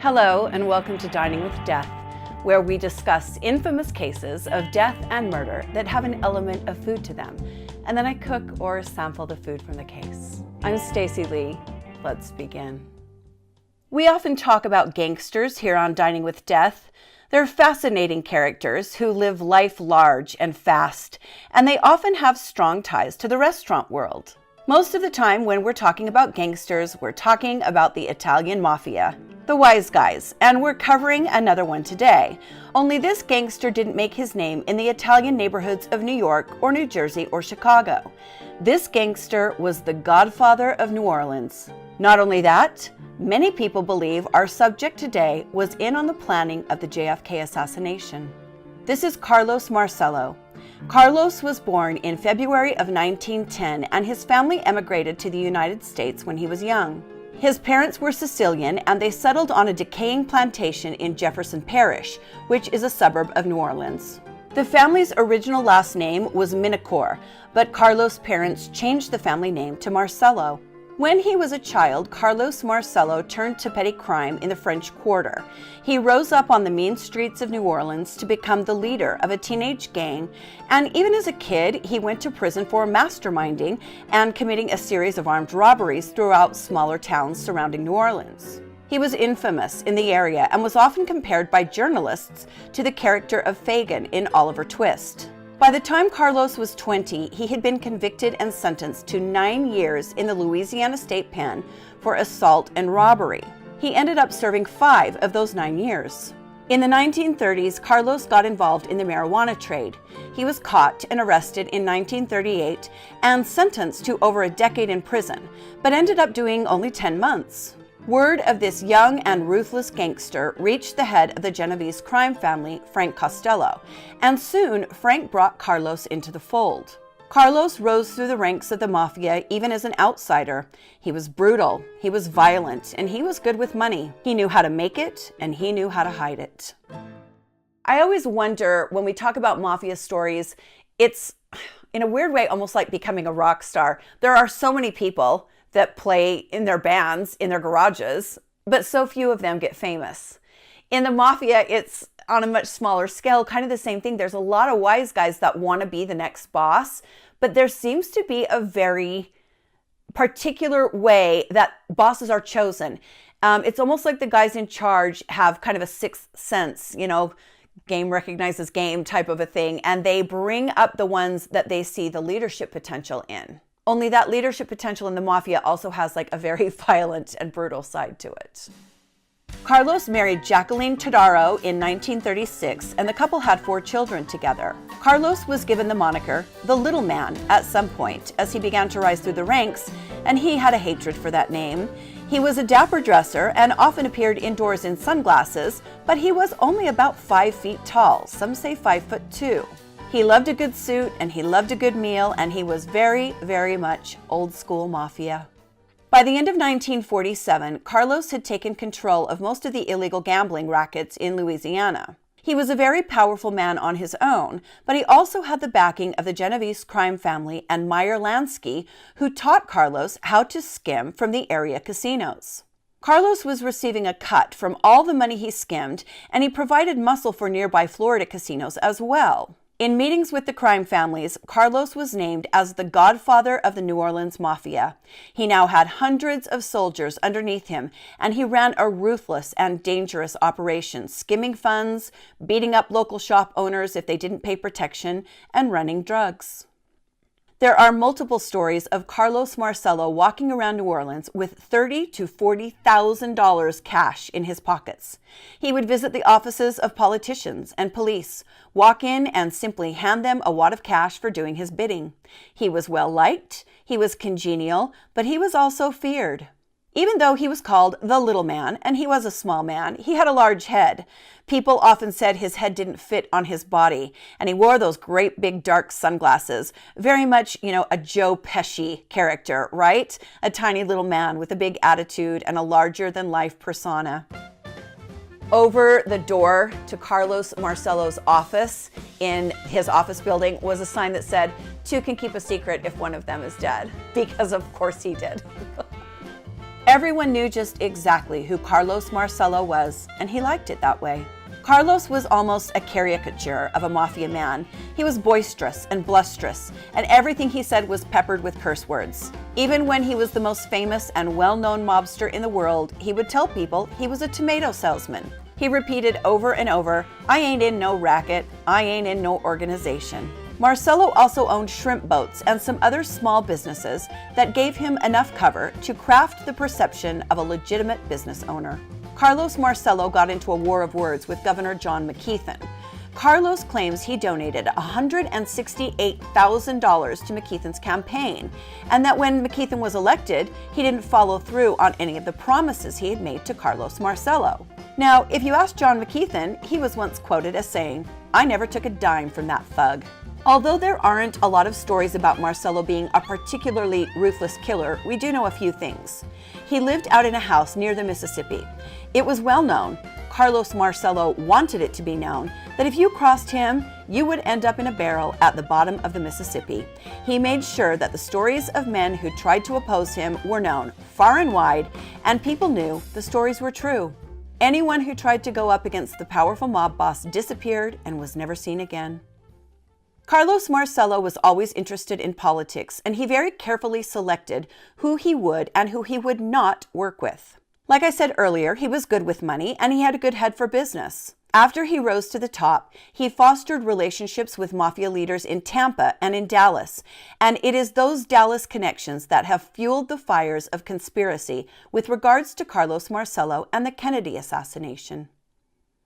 Hello and welcome to Dining with Death, where we discuss infamous cases of death and murder that have an element of food to them, and then I cook or sample the food from the case. I'm Stacey Lee. Let's begin. We often talk about gangsters here on Dining with Death. They're fascinating characters who live life large and fast, and they often have strong ties to the restaurant world. Most of the time when we're talking about gangsters, we're talking about the Italian mafia, the wise guys, and we're covering another one today. Only this gangster didn't make his name in the Italian neighborhoods of New York or New Jersey or Chicago. This gangster was the godfather of New Orleans. Not only that, many people believe our subject today was in on the planning of the JFK assassination. This is Carlos Marcello. Carlos was born in February of 1910, and his family emigrated to the United States when he was young. His parents were Sicilian, and they settled on a decaying plantation in Jefferson Parish, which is a suburb of New Orleans. The family's original last name was Minicore, but Carlos' parents changed the family name to Marcello. When he was a child, Carlos Marcello turned to petty crime in the French Quarter. He rose up on the mean streets of New Orleans to become the leader of a teenage gang, and even as a kid, he went to prison for masterminding and committing a series of armed robberies throughout smaller towns surrounding New Orleans. He was infamous in the area and was often compared by journalists to the character of Fagin in Oliver Twist. By the time Carlos was 20, he had been convicted and sentenced to 9 years in the Louisiana State Pen for assault and robbery. He ended up serving 5 of those 9 years. In the 1930s, Carlos got involved in the marijuana trade. He was caught and arrested in 1938 and sentenced to over a decade in prison, but ended up doing only 10 months. Word of this young and ruthless gangster reached the head of the Genovese crime family, Frank Costello, and soon Frank brought Carlos into the fold. Carlos rose through the ranks of the mafia even as an outsider. He was brutal, he was violent, and he was good with money. He knew how to make it, and he knew how to hide it. I always wonder when we talk about mafia stories, it's in a weird way almost like becoming a rock star. There are so many people that play in their bands, in their garages, but so few of them get famous. In the mafia, it's on a much smaller scale, kind of the same thing. There's a lot of wise guys that want to be the next boss, but there seems to be a very particular way that bosses are chosen. It's almost like the guys in charge have kind of a sixth sense, game recognizes game type of a thing, and they bring up the ones that they see the leadership potential in. Only that leadership potential in the mafia also has like a very violent and brutal side to it. Carlos married Jacqueline Todaro in 1936, and the couple had 4 children together. Carlos was given the moniker the Little Man at some point as he began to rise through the ranks, and he had a hatred for that name. He was a dapper dresser and often appeared indoors in sunglasses, but he was only about 5 feet tall, some say 5'2". He loved a good suit and he loved a good meal, and he was very, very much old school mafia. By the end of 1947, Carlos had taken control of most of the illegal gambling rackets in Louisiana. He was a very powerful man on his own, but he also had the backing of the Genovese crime family and Meyer Lansky, who taught Carlos how to skim from the area casinos. Carlos was receiving a cut from all the money he skimmed, and he provided muscle for nearby Florida casinos as well. In meetings with the crime families, Carlos was named as the godfather of the New Orleans Mafia. He now had hundreds of soldiers underneath him, and he ran a ruthless and dangerous operation, skimming funds, beating up local shop owners if they didn't pay protection, and running drugs. There are multiple stories of Carlos Marcello walking around New Orleans with $30,000 to $40,000 cash in his pockets. He would visit the offices of politicians and police, walk in and simply hand them a wad of cash for doing his bidding. He was well liked, he was congenial, but he was also feared. Even though he was called the Little Man, and he was a small man, he had a large head. People often said his head didn't fit on his body, and he wore those great big dark sunglasses. Very much, a Joe Pesci character, right? A tiny little man with a big attitude and a larger-than-life persona. Over the door to Carlos Marcello's office in his office building was a sign that said, "Two can keep a secret if one of them is dead," because of course he did. Everyone knew just exactly who Carlos Marcello was, and he liked it that way. Carlos was almost a caricature of a mafia man. He was boisterous and blusterous, and everything he said was peppered with curse words. Even when he was the most famous and well-known mobster in the world, he would tell people he was a tomato salesman. He repeated over and over, "I ain't in no racket, I ain't in no organization." Marcello also owned shrimp boats and some other small businesses that gave him enough cover to craft the perception of a legitimate business owner. Carlos Marcello got into a war of words with Governor John McKeithen. Carlos claims he donated $168,000 to McKeithen's campaign, and that when McKeithen was elected, he didn't follow through on any of the promises he had made to Carlos Marcello. Now, if you ask John McKeithen, he was once quoted as saying, "I never took a dime from that thug." Although there aren't a lot of stories about Marcello being a particularly ruthless killer, we do know a few things. He lived out in a house near the Mississippi. It was well known, Carlos Marcello wanted it to be known, that if you crossed him, you would end up in a barrel at the bottom of the Mississippi. He made sure that the stories of men who tried to oppose him were known far and wide, and people knew the stories were true. Anyone who tried to go up against the powerful mob boss disappeared and was never seen again. Carlos Marcello was always interested in politics, and he very carefully selected who he would and who he would not work with. Like I said earlier, he was good with money and he had a good head for business. After he rose to the top, he fostered relationships with mafia leaders in Tampa and in Dallas, and it is those Dallas connections that have fueled the fires of conspiracy with regards to Carlos Marcello and the Kennedy assassination.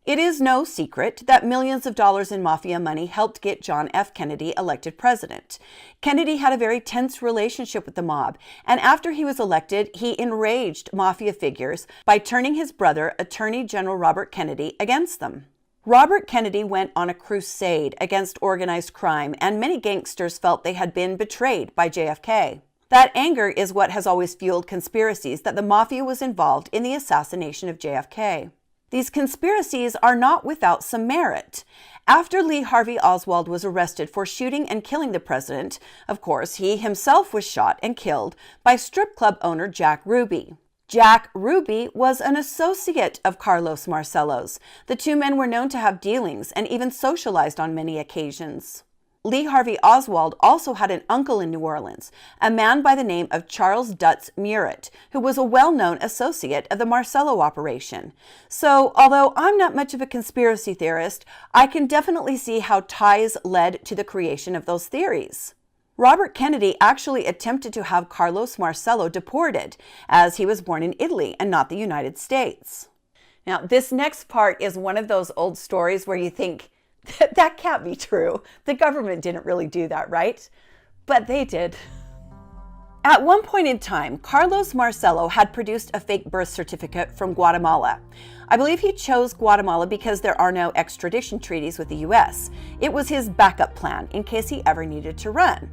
It is no secret that millions of dollars in mafia money helped get John F. Kennedy elected president. Kennedy had a very tense relationship with the mob, and after he was elected, he enraged mafia figures by turning his brother, Attorney General Robert Kennedy, against them. Robert Kennedy went on a crusade against organized crime, and many gangsters felt they had been betrayed by JFK. That anger is what has always fueled conspiracies that the mafia was involved in the assassination of JFK. These conspiracies are not without some merit. After Lee Harvey Oswald was arrested for shooting and killing the president, of course, he himself was shot and killed by strip club owner Jack Ruby. Jack Ruby was an associate of Carlos Marcello's. The two men were known to have dealings and even socialized on many occasions. Lee Harvey Oswald also had an uncle in New Orleans, a man by the name of Charles Dutz Murat, who was a well-known associate of the Marcello operation. So, although I'm not much of a conspiracy theorist, I can definitely see how ties led to the creation of those theories. Robert Kennedy actually attempted to have Carlos Marcello deported, as he was born in Italy and not the United States. Now, this next part is one of those old stories where you think, that can't be true. The government didn't really do that, right? But they did. At one point in time, Carlos Marcello had produced a fake birth certificate from Guatemala. I believe he chose Guatemala because there are no extradition treaties with the US. It was his backup plan in case he ever needed to run.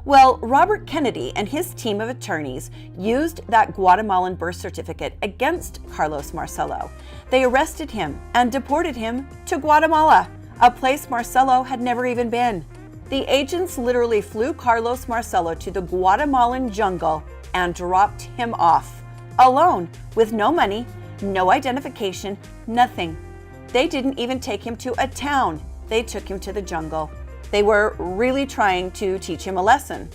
Well, Robert Kennedy and his team of attorneys used that Guatemalan birth certificate against Carlos Marcello. They arrested him and deported him to Guatemala, a place Marcello had never even been. The agents literally flew Carlos Marcello to the Guatemalan jungle and dropped him off, alone, with no money, no identification, nothing. They didn't even take him to a town. They took him to the jungle. They were really trying to teach him a lesson.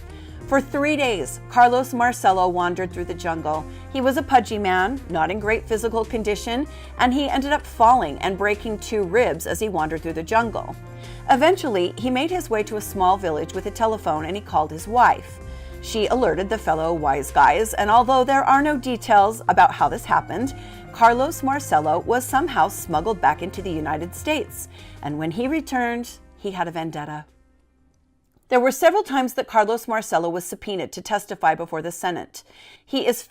For 3 days, Carlos Marcello wandered through the jungle. He was a pudgy man, not in great physical condition, and he ended up falling and breaking 2 ribs as he wandered through the jungle. Eventually, he made his way to a small village with a telephone and he called his wife. She alerted the fellow wise guys, and although there are no details about how this happened, Carlos Marcello was somehow smuggled back into the United States, and when he returned, he had a vendetta. There were several times that Carlos Marcello was subpoenaed to testify before the Senate. He is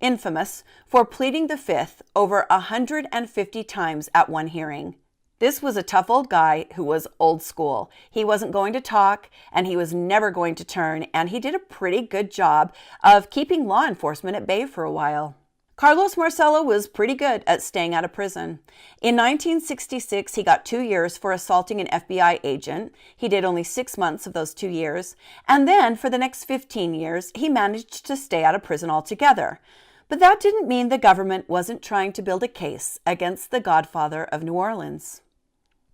infamous, for pleading the fifth over 150 times at one hearing. This was a tough old guy who was old school. He wasn't going to talk, and he was never going to turn, and he did a pretty good job of keeping law enforcement at bay for a while. Carlos Marcello was pretty good at staying out of prison. In 1966, he got 2 years for assaulting an FBI agent. He did only 6 months of those 2 years. And then for the next 15 years, he managed to stay out of prison altogether. But that didn't mean the government wasn't trying to build a case against the godfather of New Orleans.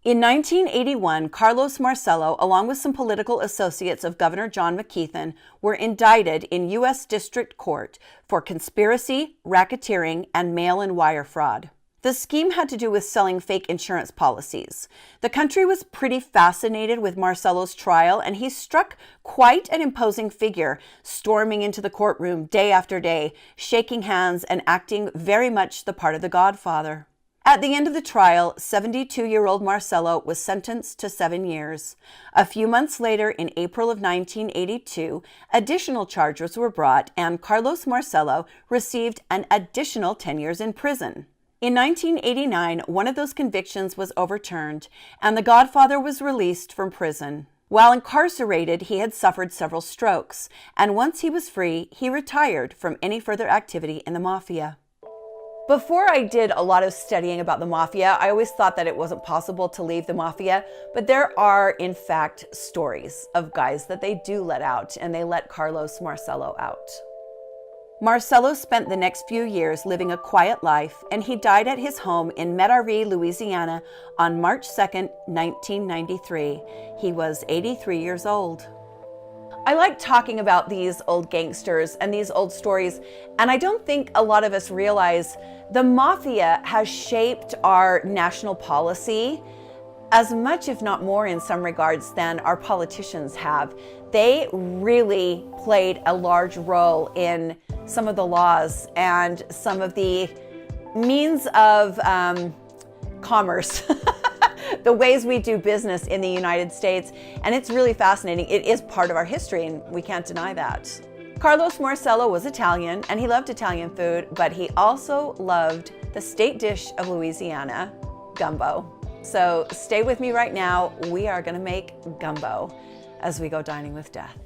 In 1981, Carlos Marcello, along with some political associates of Governor John McKeithen, were indicted in U.S. District Court for conspiracy, racketeering, and mail-in wire fraud. The scheme had to do with selling fake insurance policies. The country was pretty fascinated with Marcello's trial, and he struck quite an imposing figure, storming into the courtroom day after day, shaking hands and acting very much the part of the Godfather. At the end of the trial, 72-year-old Marcello was sentenced to 7 years. A few months later, in April of 1982, additional charges were brought, and Carlos Marcello received an additional 10 years in prison. In 1989, one of those convictions was overturned, and the Godfather was released from prison. While incarcerated, he had suffered several strokes, and once he was free, he retired from any further activity in the mafia. Before I did a lot of studying about the mafia, I always thought that it wasn't possible to leave the mafia, but there are, in fact, stories of guys that they do let out, and they let Carlos Marcello out. Marcello spent the next few years living a quiet life, and he died at his home in Metairie, Louisiana on March 2nd, 1993. He was 83 years old. I like talking about these old gangsters and these old stories, and I don't think a lot of us realize the mafia has shaped our national policy as much, if not more, in some regards than our politicians have. They really played a large role in some of the laws and some of the means of commerce, the ways we do business in the United States. And it's really fascinating. It is part of our history, and we can't deny that. Carlos Marcello was Italian, and he loved Italian food, but he also loved the state dish of Louisiana, gumbo. So stay with me right now. We are going to make gumbo as we go dining with death.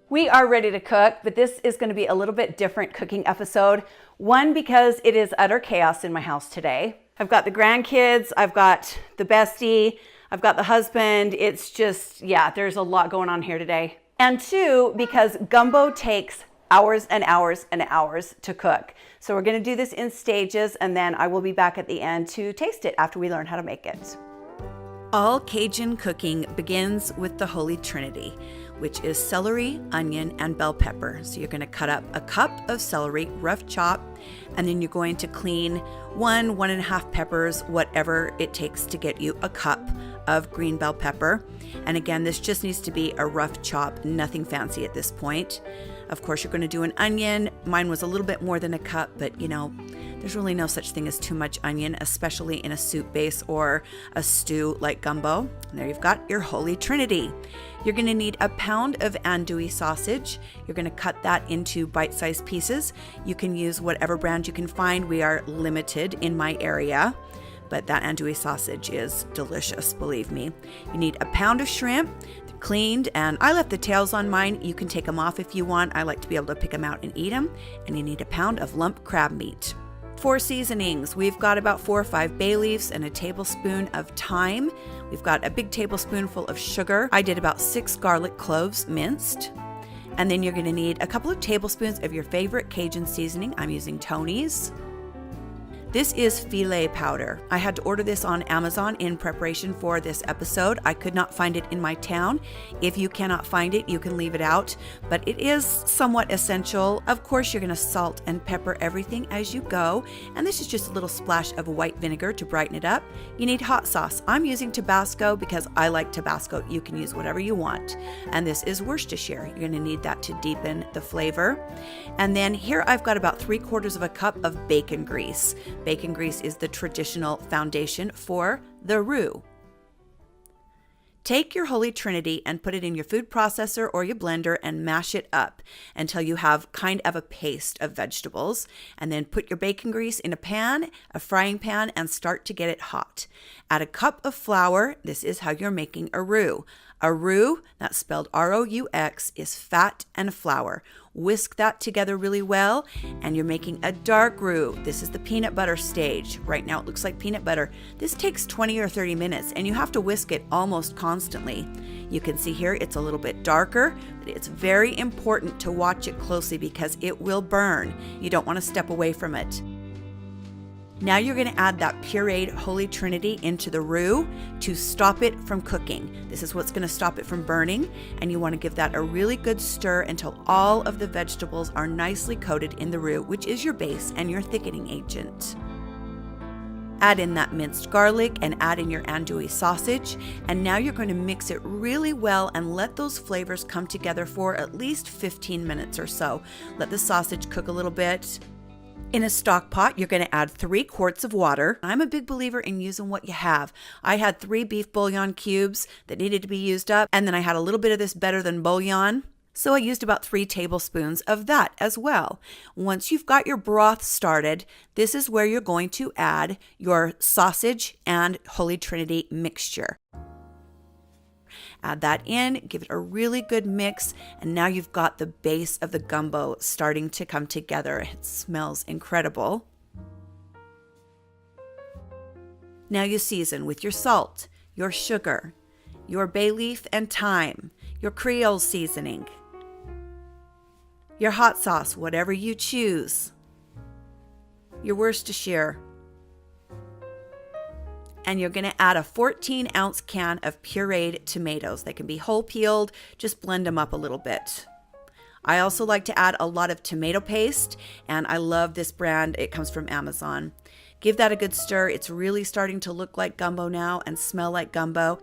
We are ready to cook, but this is going to be a little bit different cooking episode. One, because it is utter chaos in my house today. I've got the grandkids, I've got the bestie, I've got the husband. It's just, yeah, there's a lot going on here today. And two, because gumbo takes hours and hours and hours to cook. So we're going to do this in stages, and then I will be back at the end to taste it after we learn how to make it. All Cajun cooking begins with the Holy Trinity, which is celery, onion, and bell pepper. So you're going to cut up a cup of celery, rough chop, and then you're going to clean 1.5 peppers, whatever it takes to get you a cup of green bell pepper. And again, this just needs to be a rough chop, nothing fancy at this point. Of course, you're going to do an onion. Mine was a little bit more than a cup, but you know, there's really no such thing as too much onion, especially in a soup base or a stew like gumbo. And there you've got your Holy Trinity. You're going to need a pound of andouille sausage. You're going to cut that into bite-sized pieces. You can use whatever brand you can find. We are limited in my area, but that andouille sausage is delicious, believe me. You need a pound of shrimp, cleaned, and I left the tails on mine. You can take them off if you want. I like to be able to pick them out and eat them. And you need a pound of lump crab meat. For seasonings, we've got about 4 or 5 bay leaves and a tablespoon of thyme. We've got a big tablespoonful of sugar. I did about 6 garlic cloves minced. And then you're going to need a couple of tablespoons of your favorite Cajun seasoning. I'm using Tony's. This is filet powder. I had to order this on Amazon in preparation for this episode. I could not find it in my town. If you cannot find it, you can leave it out, but it is somewhat essential. Of course, you're going to salt and pepper everything as you go, and this is just a little splash of white vinegar to brighten it up. You need hot sauce. I'm using Tabasco because I like Tabasco. You can use whatever you want. And this is Worcestershire. You're going to need that to deepen the flavor. And then here I've got about 3/4 cup of bacon grease. Bacon grease is the traditional foundation for the roux. Take your Holy Trinity and put it in your food processor or your blender and mash it up until you have kind of a paste of vegetables. And then put your bacon grease in a frying pan, and start to get it hot. Add a cup of flour. This is how you're making a roux. A roux, that's spelled R-O-U-X, is fat and flour. Whisk that together really well, and you're making a dark roux. This is the peanut butter stage. Right now it looks like peanut butter. This takes 20 or 30 minutes, and you have to whisk it almost constantly. You can see here it's a little bit darker, but it's very important to watch it closely because it will burn. You don't want to step away from it. Now you're going to add that pureed Holy Trinity into the roux to stop it from cooking. This is what's going to stop it from burning, and you want to give that a really good stir until all of the vegetables are nicely coated in the roux, which is your base and your thickening agent. Add in that minced garlic and add in your andouille sausage, and now you're going to mix it really well and let those flavors come together for at least 15 minutes or so. Let the sausage cook a little bit. In a stock pot, you're going to add 3 quarts of water. I'm a big believer in using what you have. I had 3 beef bouillon cubes that needed to be used up, and then I had a little bit of this better than bouillon. So I used about 3 tablespoons of that as well. Once you've got your broth started, this is where you're going to add your sausage and Holy Trinity mixture. Add that in, give it a really good mix, and now you've got the base of the gumbo starting to come together. It smells incredible. Now you season with your salt, your sugar, your bay leaf and thyme, your Creole seasoning, your hot sauce, whatever you choose, your Worcestershire, and you're going to add a 14-ounce can of pureed tomatoes. They can be whole peeled, just blend them up a little bit. I also like to add a lot of tomato paste, and I love this brand. It comes from Amazon. Give that a good stir. It's really starting to look like gumbo now and smell like gumbo.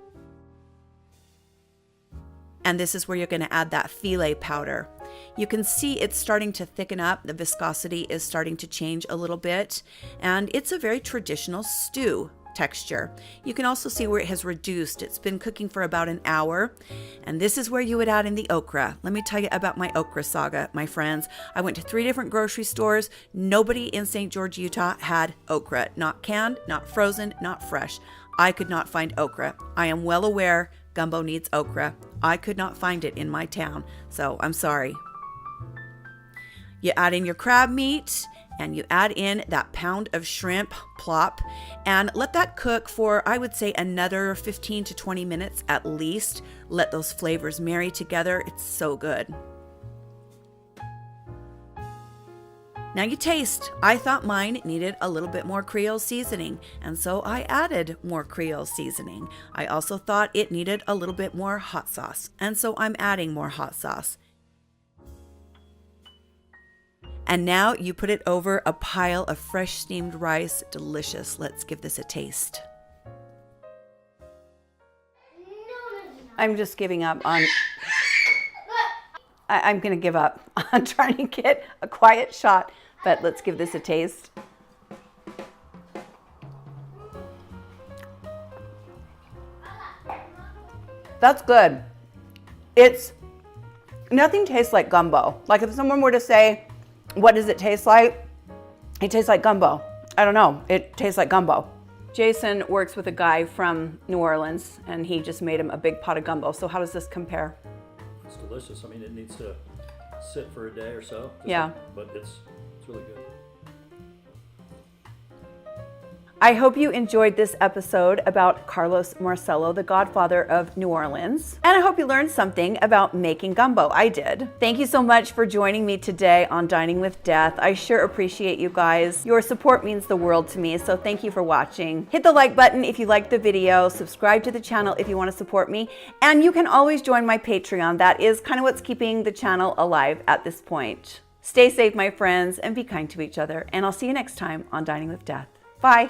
And this is where you're going to add that filet powder. You can see it's starting to thicken up. The viscosity is starting to change a little bit, and it's a very traditional stew texture. You can also see where it has reduced. It's been cooking for about an hour, and this is where you would add in the okra. Let me tell you about my okra saga, my friends. I went to 3 different grocery stores. Nobody in St. George, Utah had okra. Not canned, not frozen, not fresh. I could not find okra. I am well aware gumbo needs okra. I could not find it in my town, so I'm sorry. You add in your crab meat, and you add in that pound of shrimp, plop, and let that cook for, I would say, another 15 to 20 minutes at least. Let those flavors marry together. It's so good. Now you taste. I thought mine needed a little bit more Creole seasoning, and so I added more Creole seasoning. I also thought it needed a little bit more hot sauce, and so I'm adding more hot sauce. And now you put it over a pile of fresh steamed rice. Delicious. Let's give this a taste. I'm just giving up on... I'm going to give up on trying to get a quiet shot, but let's give this a taste. That's good. Nothing tastes like gumbo. Like if someone were to say, what does it taste like? It tastes like gumbo. I don't know. It tastes like gumbo. Jason works with a guy from New Orleans, and he just made him a big pot of gumbo. So how does this compare? It's delicious. I mean, it needs to sit for a day or so. Yeah. But it's really good. I hope you enjoyed this episode about Carlos Marcello, the godfather of New Orleans. And I hope you learned something about making gumbo. I did. Thank you so much for joining me today on Dining with Death. I sure appreciate you guys. Your support means the world to me, so thank you for watching. Hit the like button if you liked the video, subscribe to the channel if you want to support me, and you can always join my Patreon. That is kind of what's keeping the channel alive at this point. Stay safe, my friends, and be kind to each other, and I'll see you next time on Dining with Death. Bye.